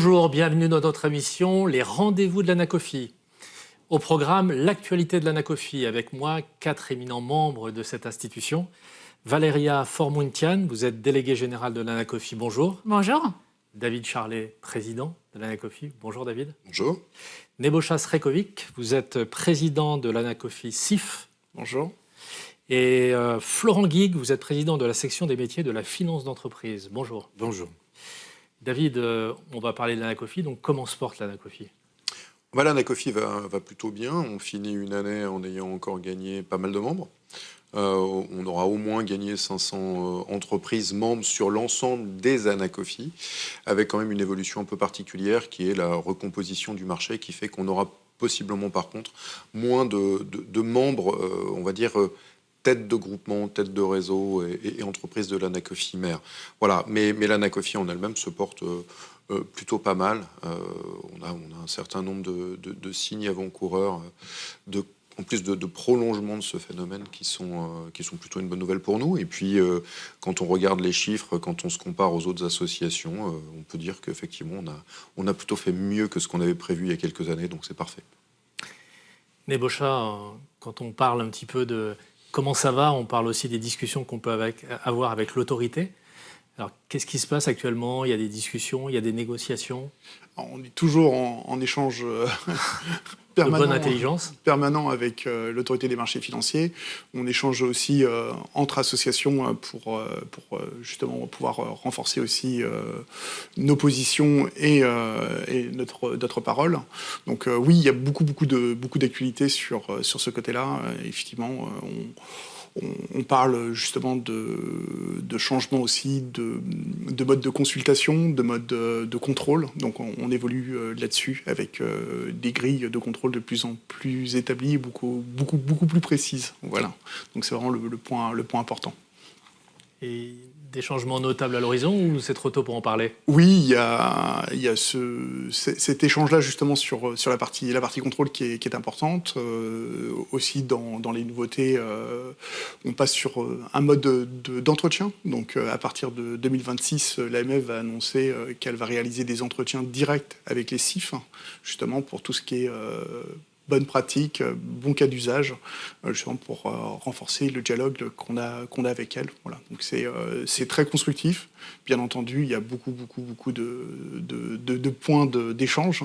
Bonjour, bienvenue dans notre émission Les Rendez-vous de l'Anacofi. Au programme, l'actualité de l'Anacofi. Avec moi, 4 éminents membres de cette institution. Valéria Formuntian, vous êtes déléguée générale de l'Anacofi. Bonjour. Bonjour. David Charlet, président de l'Anacofi. Bonjour David. Bonjour. Nebojša Srećković, vous êtes président de l'Anacofi SIF. Bonjour. Et Florent Guigues, vous êtes président de la section des métiers de la finance d'entreprise. Bonjour. Bonjour. David, on va parler de l'Anacofi, donc comment se porte l'Anacofi ? L'Anacofi va plutôt bien. On finit une année en ayant encore gagné pas mal de membres. On aura au moins gagné 500 entreprises membres sur l'ensemble des Anacofi, avec quand même une évolution un peu particulière qui est la recomposition du marché, qui fait qu'on aura possiblement par contre moins de membres, on va dire, tête de groupement, tête de réseau et entreprise de l'Anacofi mère. Voilà, mais l'Anacofi en elle-même se porte plutôt pas mal. On a un certain nombre de signes avant-coureurs, en plus de prolongement de ce phénomène qui sont plutôt une bonne nouvelle pour nous. Et puis, quand on regarde les chiffres, quand on se compare aux autres associations, on peut dire qu'effectivement, on a plutôt fait mieux que ce qu'on avait prévu il y a quelques années, donc c'est parfait. Nebojša, quand on parle un petit peu de comment ça va, on parle aussi des discussions qu'on peut avoir avec l'autorité. Alors, qu'est-ce qui se passe actuellement ? Il y a des discussions, il y a des négociations ? On est toujours en échange permanent avec l'autorité des marchés financiers. On échange aussi entre associations pour justement pouvoir renforcer aussi nos positions et notre parole. Donc oui, il y a beaucoup d'actualités sur ce côté-là. Effectivement, on parle justement de changement aussi de mode de consultation, de mode de contrôle. Donc on évolue là-dessus avec des grilles de contrôle de plus en plus établies, beaucoup plus précises. Voilà. Donc c'est vraiment le point important. Et des changements notables à l'horizon ou c'est trop tôt pour en parler ? Oui, il y a cet échange-là justement sur la partie contrôle qui est importante. Aussi dans les nouveautés, on passe sur un mode d'entretien. Donc à partir de 2026, l'AMF va annoncer qu'elle va réaliser des entretiens directs avec les SIF, justement pour tout ce qui est bonne pratique, bon cas d'usage, justement pour renforcer le dialogue qu'on a avec elle. Voilà. Donc c'est très constructif. Bien entendu, il y a beaucoup de points d'échange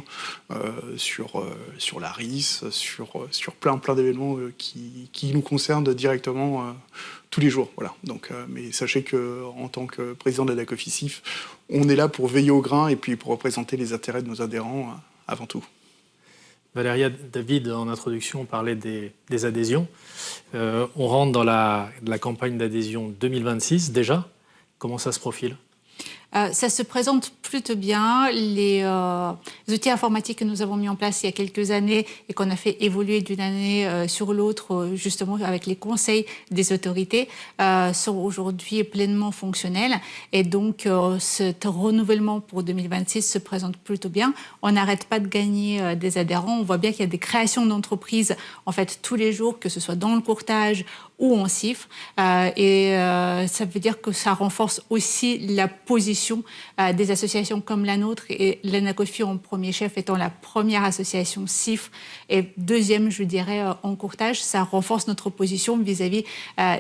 sur la RIS, sur plein d'événements qui nous concernent directement tous les jours. Voilà. Donc, mais sachez qu'en tant que président de l'Anacofi SIF, on est là pour veiller au grain et puis pour représenter les intérêts de nos adhérents avant tout. Valéria, David, en introduction, on parlait des adhésions. On rentre dans la campagne d'adhésion 2026 déjà. Comment ça se profile ? Ça se présente plutôt bien. Les outils informatiques que nous avons mis en place il y a quelques années et qu'on a fait évoluer d'une année sur l'autre, justement avec les conseils des autorités, sont aujourd'hui pleinement fonctionnels. Et donc, ce renouvellement pour 2026 se présente plutôt bien. On n'arrête pas de gagner des adhérents. On voit bien qu'il y a des créations d'entreprises, en fait, tous les jours, que ce soit dans le courtage ou en SIF. Ça veut dire que ça renforce aussi la position des associations comme la nôtre, et l'Anacofi en premier chef étant la première association SIF et deuxième, je dirais, en courtage. Ça renforce notre position vis-à-vis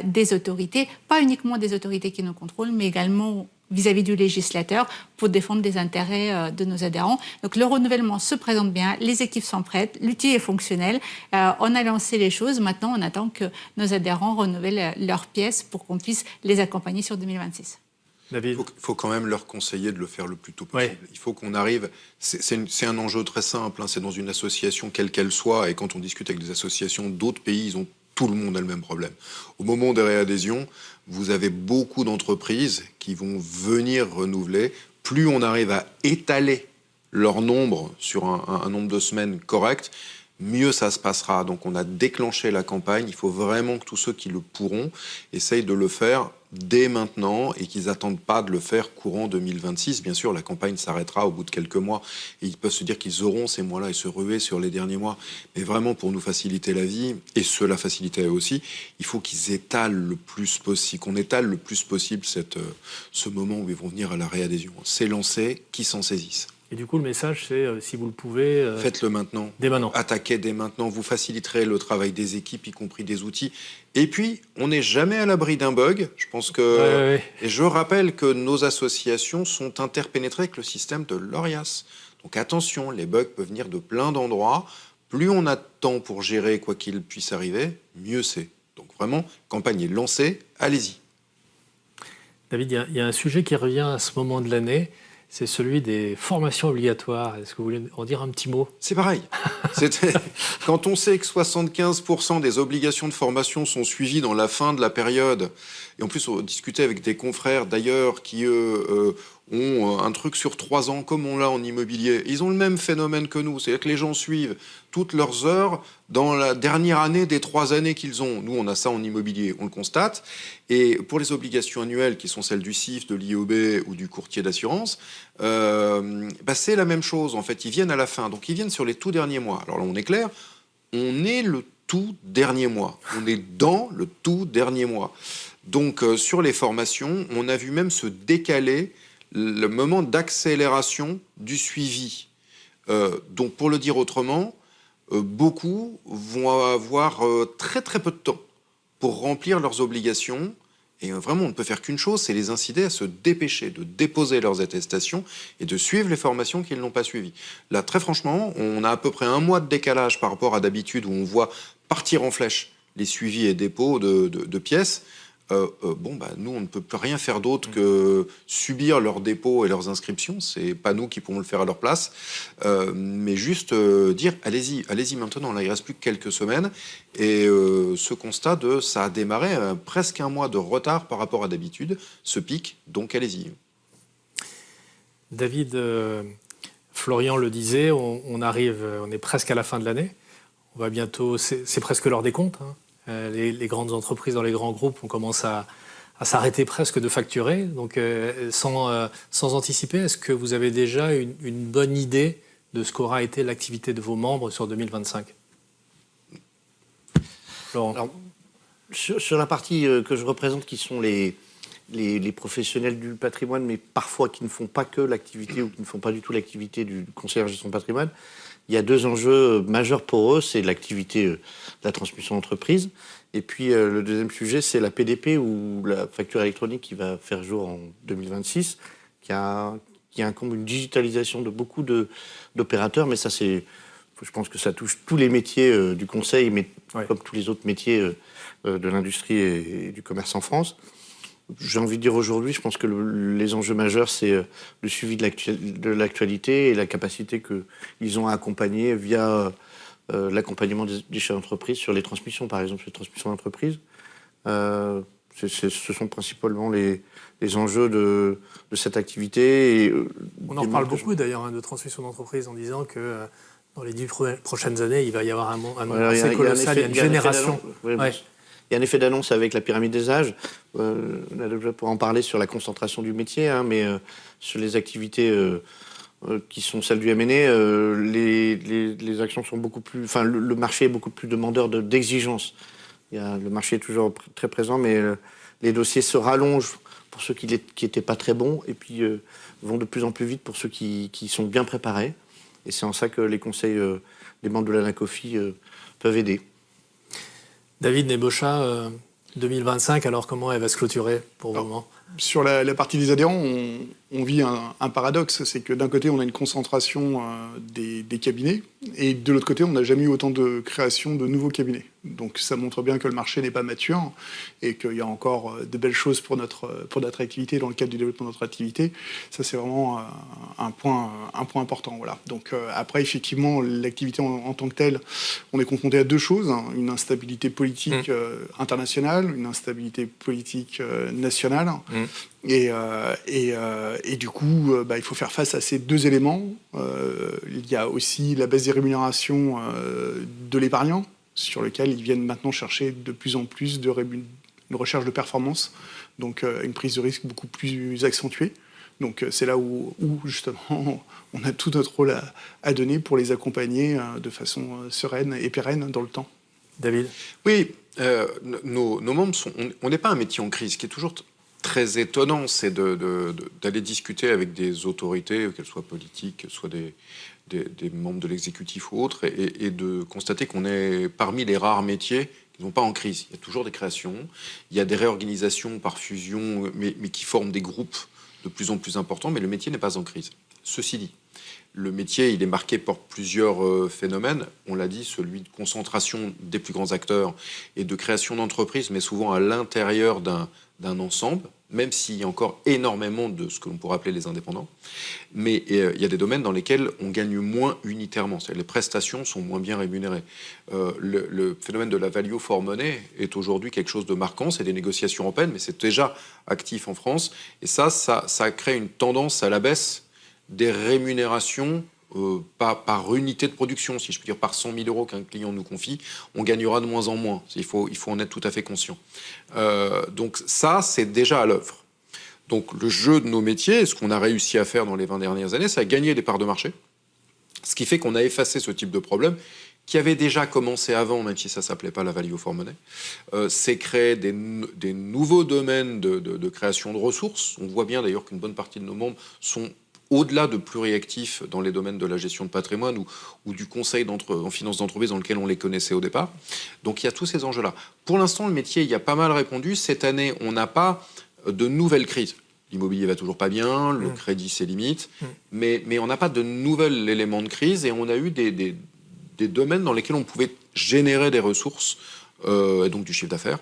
des autorités, pas uniquement des autorités qui nous contrôlent, mais également vis-à-vis du législateur pour défendre les intérêts de nos adhérents. Donc le renouvellement se présente bien, les équipes sont prêtes, l'outil est fonctionnel, on a lancé les choses, maintenant on attend que nos adhérents renouvellent leurs pièces pour qu'on puisse les accompagner sur 2026. Il faut quand même leur conseiller de le faire le plus tôt possible. Ouais. Il faut qu'on arrive... C'est un enjeu très simple, hein, c'est dans une association quelle qu'elle soit, et quand on discute avec des associations d'autres pays, tout le monde a le même problème. Au moment des réadhésions, vous avez beaucoup d'entreprises qui vont venir renouveler. Plus on arrive à étaler leur nombre sur un nombre de semaines correct, mieux ça se passera. Donc on a déclenché la campagne. Il faut vraiment que tous ceux qui le pourront essayent de le faire dès maintenant et qu'ils n'attendent pas de le faire courant 2026. Bien sûr, la campagne s'arrêtera au bout de quelques mois et ils peuvent se dire qu'ils auront ces mois-là et se ruer sur les derniers mois. Mais vraiment, pour nous faciliter la vie, et cela faciliter aussi, il faut qu'ils étalent le plus possible, qu'on étale le plus possible ce moment où ils vont venir à la réadhésion. C'est lancé, qu'ils s'en saisissent. Et du coup, le message, c'est si vous le pouvez, Faites-le maintenant. dès maintenant. Attaquez dès maintenant. Vous faciliterez le travail des équipes, y compris des outils. Et puis, on n'est jamais à l'abri d'un bug. Je pense que... Ouais. Et je rappelle que nos associations sont interpénétrées avec le système de l'ORIAS. Donc attention, les bugs peuvent venir de plein d'endroits. Plus on a de temps pour gérer quoi qu'il puisse arriver, mieux c'est. Donc vraiment, campagne est lancée, allez-y. David, il y a un sujet qui revient à ce moment de l'année, c'est celui des formations obligatoires. Est-ce que vous voulez en dire un petit mot? C'est pareil. Quand on sait que 75% des obligations de formation sont suivies dans la fin de la période, et en plus on discutait avec des confrères d'ailleurs qui ont un truc sur 3 ans comme on l'a en immobilier, ils ont le même phénomène que nous, c'est-à-dire que les gens suivent toutes leurs heures dans la dernière année des 3 années qu'ils ont. Nous, on a ça en immobilier, on le constate. Et pour les obligations annuelles, qui sont celles du CIF, de l'IOB ou du courtier d'assurance, c'est la même chose. En fait, ils viennent à la fin. Donc, ils viennent sur les tout derniers mois. Alors là, on est clair, on est le tout dernier mois. On est dans le tout dernier mois. Donc, sur les formations, on a vu même se décaler le moment d'accélération du suivi. Donc, pour le dire autrement, beaucoup vont avoir très très peu de temps pour remplir leurs obligations. Et vraiment, on ne peut faire qu'une chose, c'est les inciter à se dépêcher, de déposer leurs attestations et de suivre les formations qu'ils n'ont pas suivies. Là, très franchement, on a à peu près 1 mois de décalage par rapport à d'habitude où on voit partir en flèche les suivis et dépôts de pièces. Nous, on ne peut plus rien faire d'autre que subir leurs dépôts et leurs inscriptions. C'est pas nous qui pourrons le faire à leur place. Mais juste dire, allez-y maintenant. Là, il reste plus que quelques semaines. Et ce constat ça a démarré presque 1 mois de retard par rapport à d'habitude, ce pic. Donc, allez-y. David, Florian le disait, on est presque à la fin de l'année. On va bientôt, c'est presque l'heure des comptes, hein. Les grandes entreprises dans les grands groupes, on commence à s'arrêter presque de facturer. Donc, sans anticiper, est-ce que vous avez déjà une bonne idée de ce qu'aura été l'activité de vos membres sur 2025 ? Laurent. Alors, sur la partie que je représente, qui sont les professionnels du patrimoine, mais parfois qui ne font pas que l'activité ou qui ne font pas du tout l'activité du conseiller en gestion de patrimoine, il y a 2 enjeux majeurs pour eux, c'est l'activité de la transmission d'entreprise, et puis le deuxième sujet, c'est la PDP, ou la facture électronique qui va faire jour en 2026, qui incombe une digitalisation de beaucoup d'opérateurs, mais ça je pense que ça touche tous les métiers du conseil, mais comme tous les autres métiers de l'industrie et du commerce en France. J'ai envie de dire aujourd'hui, je pense que les enjeux majeurs, c'est le suivi de l'actualité et la capacité qu'ils ont à accompagner via l'accompagnement des chefs d'entreprise sur les transmissions, par exemple, les transmissions d'entreprise. Ce sont principalement les enjeux de cette activité. Et, on en parle beaucoup d'ailleurs de transmission d'entreprise en disant que dans les 10 prochaines années, il va y avoir un assez colossal, il y a une génération. Il y a un effet d'annonce avec la pyramide des âges. On a déjà pour en parler sur la concentration du métier, mais sur les activités qui sont celles du M&A, les actions sont beaucoup plus... Enfin, le marché est beaucoup plus demandeur d'exigences. Le marché est toujours très présent, mais les dossiers se rallongent pour ceux qui n'étaient pas très bons et puis vont de plus en plus vite pour ceux qui sont bien préparés. Et c'est en ça que les conseils des membres de l'ANACOFI peuvent aider. David Nebochat, 2025, alors comment elle va se clôturer pour le moment ? Sur la partie des adhérents, on vit un paradoxe, c'est que d'un côté, on a une concentration des cabinets, et de l'autre côté, on n'a jamais eu autant de création de nouveaux cabinets. Donc ça montre bien que le marché n'est pas mature, et qu'il y a encore de belles choses pour notre activité, dans le cadre du développement de notre activité. Ça, c'est vraiment un point important. Voilà. Donc après, effectivement, l'activité en tant que telle, on est confronté à 2 choses, hein, une instabilité politique internationale, une instabilité politique nationale. Et du coup, il faut faire face à ces 2 éléments. Il y a aussi la baisse des rémunérations de l'épargnant, sur lequel ils viennent maintenant chercher de plus en plus de recherche de performance, donc une prise de risque beaucoup plus accentuée. Donc c'est là où justement on a tout notre rôle à donner pour les accompagner de façon sereine et pérenne dans le temps. David ? Oui, nos membres on n'est pas un métier en crise, ce qui est toujours très étonnant, c'est d'aller discuter avec des autorités, qu'elles soient politiques, qu'elles soient des membres de l'exécutif ou autres, et de constater qu'on est parmi les rares métiers qui ne sont pas en crise. Il y a toujours des créations, il y a des réorganisations par fusion, mais qui forment des groupes de plus en plus importants, mais le métier n'est pas en crise. Ceci dit, le métier, il est marqué par plusieurs phénomènes. On l'a dit, celui de concentration des plus grands acteurs et de création d'entreprises, mais souvent à l'intérieur d'un ensemble, même s'il y a encore énormément de ce que l'on pourrait appeler les indépendants. Mais il y a des domaines dans lesquels on gagne moins unitairement. C'est-à-dire les prestations sont moins bien rémunérées. Le phénomène de la value for money est aujourd'hui quelque chose de marquant. C'est des négociations européennes, mais c'est déjà actif en France. Et ça crée une tendance à la baisse des rémunérations par unité de production, si je peux dire, par 100 000 euros qu'un client nous confie, on gagnera de moins en moins. Il faut en être tout à fait conscient. Donc ça, c'est déjà à l'œuvre. Donc le jeu de nos métiers, ce qu'on a réussi à faire dans les 20 dernières années, c'est à gagner des parts de marché, ce qui fait qu'on a effacé ce type de problème qui avait déjà commencé avant, même si ça ne s'appelait pas la value for money. C'est créer des nouveaux domaines de création de ressources. On voit bien d'ailleurs qu'une bonne partie de nos membres sont au-delà de pluriactifs dans les domaines de la gestion de patrimoine ou du conseil en finance d'entreprise dans lequel on les connaissait au départ. Donc il y a tous ces enjeux-là. Pour l'instant, le métier y a pas mal répondu. Cette année, on n'a pas de nouvelles crises. L'immobilier va toujours pas bien, le crédit ses limites, mais on n'a pas de nouvel élément de crise et on a eu des domaines dans lesquels on pouvait générer des ressources et donc du chiffre d'affaires.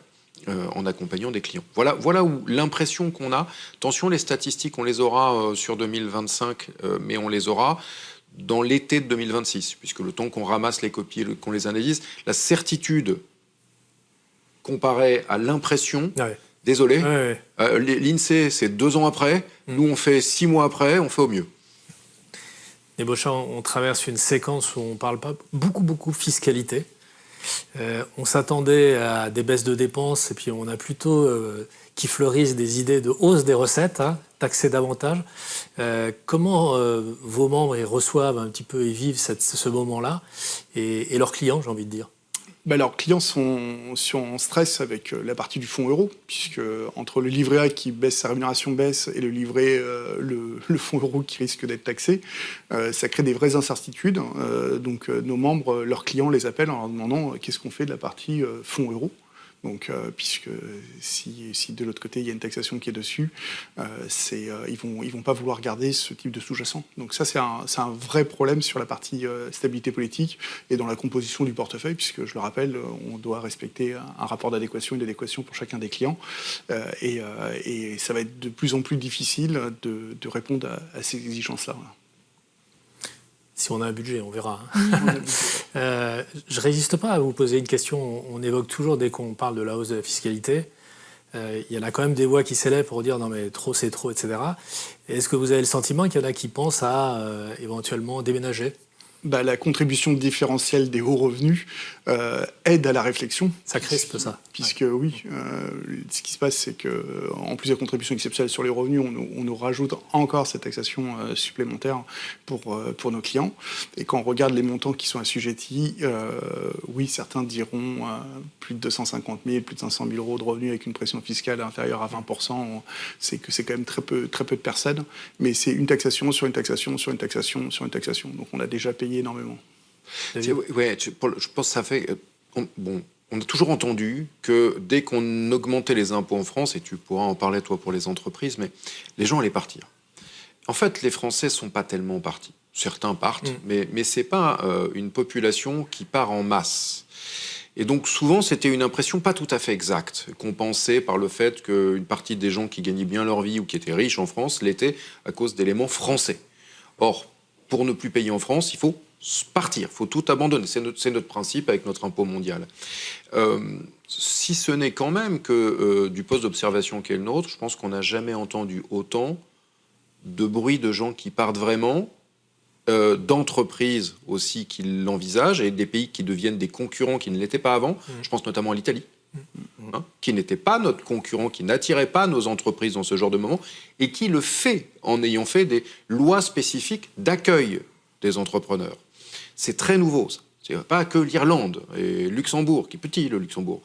En accompagnant des clients. Voilà où l'impression qu'on a. Attention, les statistiques, on les aura sur 2025, mais on les aura dans l'été de 2026, puisque le temps qu'on ramasse les copies, qu'on les analyse, la certitude comparée à l'impression, désolé, l'INSEE, c'est 2 ans après, nous on fait 6 mois après, on fait au mieux. Nebauchan, on traverse une séquence où on parle pas beaucoup fiscalité. On s'attendait à des baisses de dépenses et puis on a plutôt qui fleurissent des idées de hausse des recettes, taxer davantage. Comment vos membres ils reçoivent un petit peu et vivent ce moment-là et leurs clients, j'ai envie de dire? Leurs clients sont en stress avec la partie du fonds euro, puisque entre le livret A qui baisse, sa rémunération baisse, et le livret, le fonds euro qui risque d'être taxé, ça crée des vraies incertitudes. Donc nos membres, leurs clients les appellent en leur demandant qu'est-ce qu'on fait de la partie fonds euro. Donc, puisque si de l'autre côté il y a une taxation qui est dessus, ils vont pas vouloir garder ce type de sous-jacent. Donc ça c'est un vrai problème sur la partie stabilité politique et dans la composition du portefeuille, puisque je le rappelle, on doit respecter un rapport d'adéquation et d'adéquation pour chacun des clients, et ça va être de plus en plus difficile de répondre à ces exigences-là. Voilà. Si on a un budget, on verra. Je résiste pas à vous poser une question. On évoque toujours, dès qu'on parle de la hausse de la fiscalité, il y en a quand même des voix qui s'élèvent pour dire non mais trop c'est trop, etc. Est-ce que vous avez le sentiment qu'il y en a qui pensent à éventuellement déménager ? La contribution différentielle des hauts revenus aide à la réflexion. Ça crispe ça. Puisque oui, ce qui se passe, c'est que en plus de la contribution exceptionnelle sur les revenus, on nous rajoute encore cette taxation supplémentaire pour nos clients. Et quand on regarde les montants qui sont assujettis, oui, certains diront plus de 250 000, plus de 500 000 euros de revenus avec une pression fiscale inférieure à 20%. C'est que c'est quand même très peu de personnes. Mais c'est une taxation sur une taxation sur une taxation sur une taxation. Donc on a déjà payé énormément. Ouais, je pense que ça fait... On a toujours entendu que dès qu'on augmentait les impôts en France, et tu pourras en parler toi pour les entreprises, mais les gens allaient partir. En fait, les Français sont pas tellement partis. Certains partent, mais c'est pas une population qui part en masse. Et donc souvent, c'était une impression pas tout à fait exacte, compensée par le fait qu'une partie des gens qui gagnaient bien leur vie ou qui étaient riches en France l'étaient à cause d'éléments français. Or, pour ne plus payer en France, il faut partir, il faut tout abandonner. C'est notre principe avec notre impôt mondial. Si ce n'est quand même que du poste d'observation qui est le nôtre, je pense qu'on n'a jamais entendu autant de bruit de gens qui partent vraiment, d'entreprises aussi qui l'envisagent, et des pays qui deviennent des concurrents qui ne l'étaient pas avant. Je pense notamment à l'Italie, qui n'était pas notre concurrent, qui n'attirait pas nos entreprises dans ce genre de moment, et qui le fait en ayant fait des lois spécifiques d'accueil des entrepreneurs. C'est très nouveau, ça. C'est pas que l'Irlande et Luxembourg, qui est petit, le Luxembourg.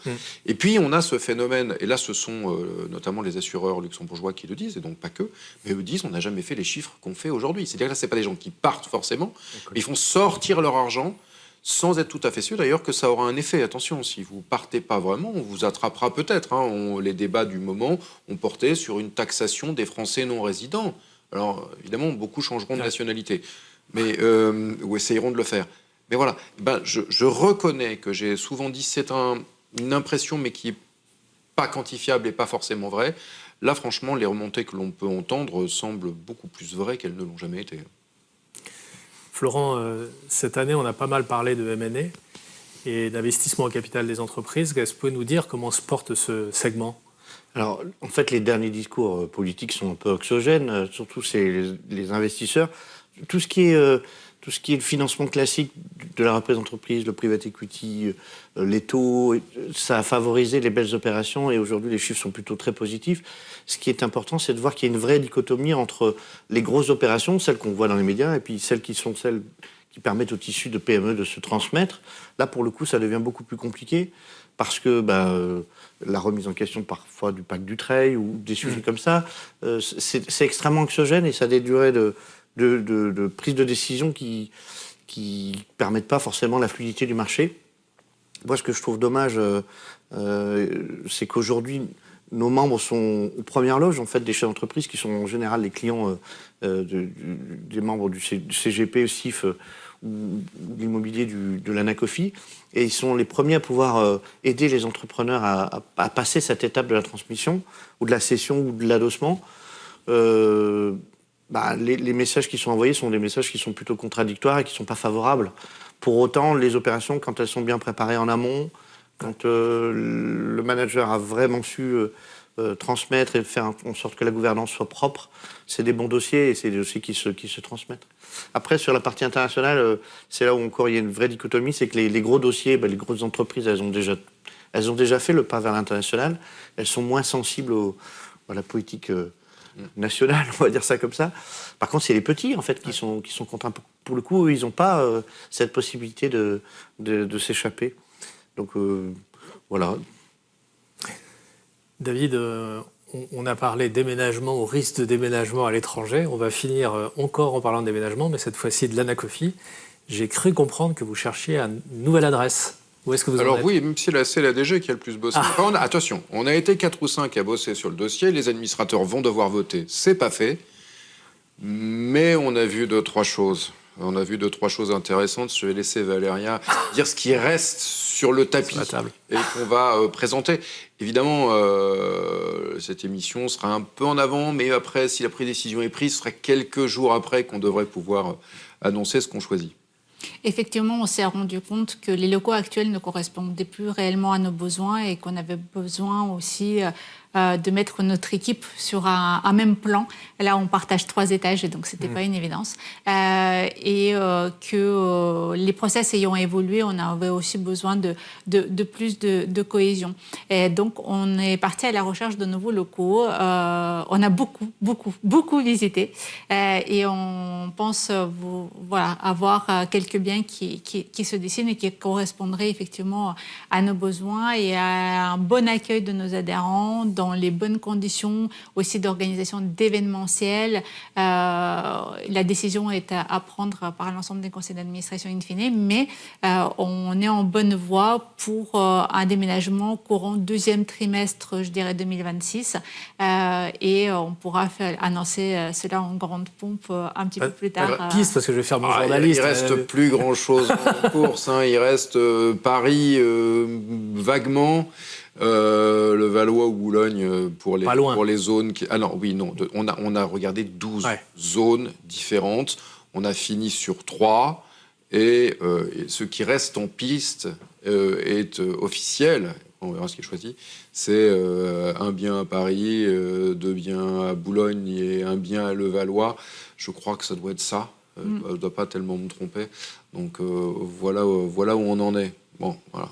Et puis, on a ce phénomène, et là, ce sont notamment les assureurs luxembourgeois qui le disent, et donc pas que, mais eux disent, on n'a jamais fait les chiffres qu'on fait aujourd'hui. C'est-à-dire que là, c'est pas des gens qui partent forcément, mais ils font sortir leur argent sans être tout à fait sûr d'ailleurs que ça aura un effet. Attention, si vous partez pas vraiment, on vous attrapera peut-être. Les débats du moment ont porté sur une taxation des Français non résidents. Alors, évidemment, beaucoup changeront de nationalité, mais, ou essayeront de le faire. Mais voilà, je reconnais que j'ai souvent dit c'est une impression, mais qui n'est pas quantifiable et pas forcément vraie. Là, franchement, les remontées que l'on peut entendre semblent beaucoup plus vraies qu'elles ne l'ont jamais été. Florent, cette année, on a pas mal parlé de M&A et d'investissement au capital des entreprises. Est-ce que vous pouvez nous dire comment se porte ce segment ? Alors, en fait, les derniers discours politiques sont un peu oxygènes, surtout c'est les investisseurs. Tout ce qui est le financement classique de la reprise d'entreprise, le private equity, les taux, ça a favorisé les belles opérations et aujourd'hui les chiffres sont plutôt très positifs. Ce qui est important, c'est de voir qu'il y a une vraie dichotomie entre les grosses opérations, celles qu'on voit dans les médias, et puis celles qui permettent au tissu de PME de se transmettre. Là, pour le coup, ça devient beaucoup plus compliqué parce que la remise en question parfois du pacte Dutreil ou des sujets comme ça, c'est extrêmement anxiogène et ça a des durées de prise de décision qui permettent pas forcément la fluidité du marché. Moi, ce que je trouve dommage, c'est qu'aujourd'hui, nos membres sont aux premières loges, en fait, des chefs d'entreprise qui sont en général les clients des membres du CGP, CIF ou l'immobilier de l'Anacofi. Et ils sont les premiers à pouvoir aider les entrepreneurs à passer cette étape de la transmission ou de la cession ou de l'adossement. Les messages qui sont envoyés sont des messages qui sont plutôt contradictoires et qui ne sont pas favorables. Pour autant, les opérations, quand elles sont bien préparées en amont, quand le manager a vraiment su transmettre et faire en sorte que la gouvernance soit propre, c'est des bons dossiers et c'est des dossiers qui se transmettent. Après, sur la partie internationale, c'est là où encore il y a une vraie dichotomie, c'est que les gros dossiers, les grosses entreprises, elles ont déjà fait le pas vers l'international. Elles sont moins sensibles à la politique nationale, on va dire ça comme ça. Par contre, c'est les petits, en fait, qui sont contraints. Pour le coup, ils n'ont pas cette possibilité de s'échapper. Donc, voilà. David, on a parlé déménagement, au risque de déménagement à l'étranger. On va finir encore en parlant de déménagement, mais cette fois-ci de l'Anacofi. J'ai cru comprendre que vous cherchiez une nouvelle adresse. Où est-ce que vous en êtes ? Alors oui, même si c'est la DG qui a le plus bossé. Attention, on a été 4 ou 5 à bosser sur le dossier. Les administrateurs vont devoir voter. C'est pas fait. Mais on a vu 2-3 choses. On a vu 2-3 choses intéressantes. Je vais laisser Valéria dire ce qui reste sur le tapis et qu'on va présenter. Évidemment, cette émission sera un peu en avant, mais après, si la décision est prise, ce sera quelques jours après qu'on devrait pouvoir annoncer ce qu'on choisit. Effectivement, on s'est rendu compte que les locaux actuels ne correspondaient plus réellement à nos besoins et qu'on avait besoin aussi de mettre notre équipe sur un même plan. Là, on partage 3 étages et donc c'était pas une évidence. Que les process ayant évolué, on avait aussi besoin de plus de cohésion. Et donc, on est parti à la recherche de nouveaux locaux. On a beaucoup visité et on pense avoir quelques biens qui se dessinent et qui correspondraient effectivement à nos besoins et à un bon accueil de nos adhérents dans les bonnes conditions aussi d'organisation d'événementiels. La décision est à prendre par l'ensemble des conseils d'administration in fine, mais on est en bonne voie pour un déménagement courant 2e trimestre, je dirais 2026, et on pourra annoncer cela en grande pompe un petit peu plus tard. Piste, parce que je vais faire mon journaliste. Il reste plus grand-chose en course. Il reste Paris vaguement. Le Valois ou Boulogne pour les zones qui... on a regardé 12 zones différentes, on a fini sur 3 et ce qui reste en piste est officiel, on verra ce qui est choisi, c'est un bien à Paris, 2 biens à Boulogne et un bien à Levallois. Je crois que ça doit être ça, je ne dois pas tellement me tromper, donc voilà où on en est. Bon, voilà,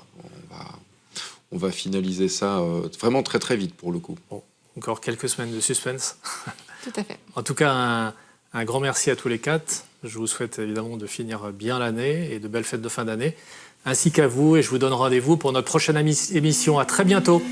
on va finaliser ça vraiment très très vite pour le coup. Bon, encore quelques semaines de suspense. Tout à fait. En tout cas, un grand merci à tous les 4. Je vous souhaite évidemment de finir bien l'année et de belles fêtes de fin d'année, ainsi qu'à vous. Et je vous donne rendez-vous pour notre prochaine émission. À très bientôt.